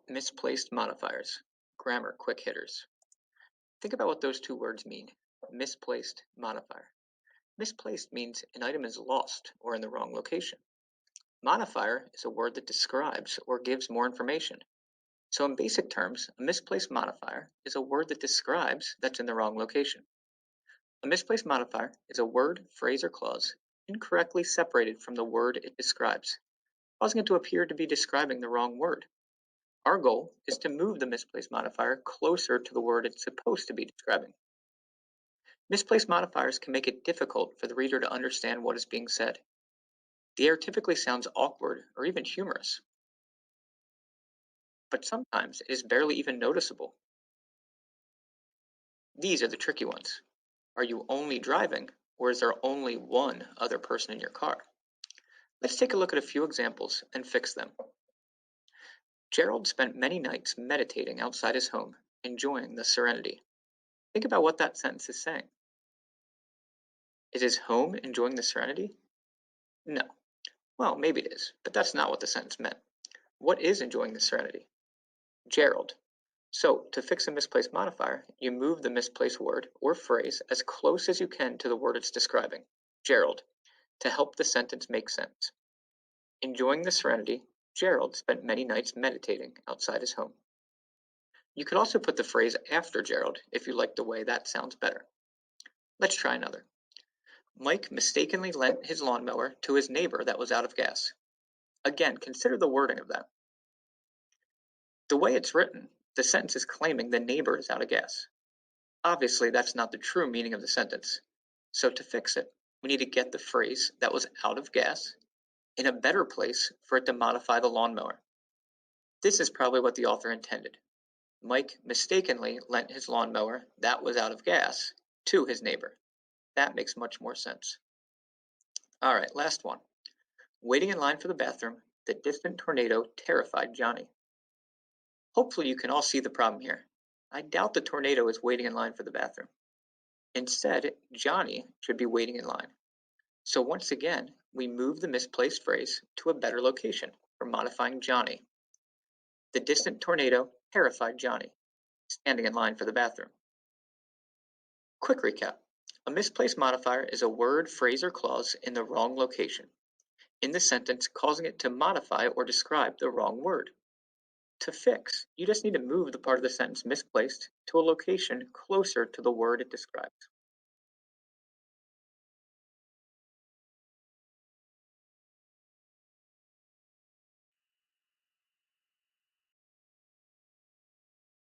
Misplaced modifiers. Grammar quick hitters. Think about what those two words mean. Misplaced modifier. Misplaced means an item is lost or in the wrong location. Modifier is a word that describes or gives more information. So in basic terms, a misplaced modifier is a word that describes that's in the wrong location. A misplaced modifier is a word, phrase, or clause incorrectly separated from the word it describes, causing it to appear to be describing the wrong word. Our goal is to move the misplaced modifier closer to the word it's supposed to be describing. Misplaced modifiers can make it difficult for the reader to understand what is being said. The error typically sounds awkward or even humorous, but sometimes it is barely even noticeable. These are the tricky ones. Are you only driving, or is there only one other person in your car? Let's take a look at a few examples and fix them. Gerald spent many nights meditating outside his home, enjoying the serenity. Think about what that sentence is saying. Is his home enjoying the serenity? No. Well, maybe it is, but that's not what the sentence meant. What is enjoying the serenity? Gerald. So, to fix a misplaced modifier, you move the misplaced word or phrase as close as you can to the word it's describing, Gerald, to help the sentence make sense. Enjoying the serenity, Gerald spent many nights meditating outside his home. You could also put the phrase after Gerald if you like the way that sounds better. Let's try another. Mike mistakenly lent his lawnmower to his neighbor that was out of gas. Again, consider the wording of that. The way it's written, the sentence is claiming the neighbor is out of gas. Obviously, that's not the true meaning of the sentence. So to fix it, we need to get the phrase that was out of gas in a better place for it to modify the lawnmower. This is probably what the author intended. Mike mistakenly lent his lawnmower that was out of gas to his neighbor. That makes much more sense. All right, last one. Waiting in line for the bathroom, the distant tornado terrified Johnny. Hopefully you can all see the problem here. I doubt the tornado is waiting in line for the bathroom. Instead, Johnny should be waiting in line. So once again, we move the misplaced phrase to a better location for modifying Johnny. The distant tornado terrified Johnny, standing in line for the bathroom. Quick recap. A misplaced modifier is a word, phrase, or clause in the wrong location in the sentence, causing it to modify or describe the wrong word. To fix, you just need to move the part of the sentence misplaced to a location closer to the word it describes.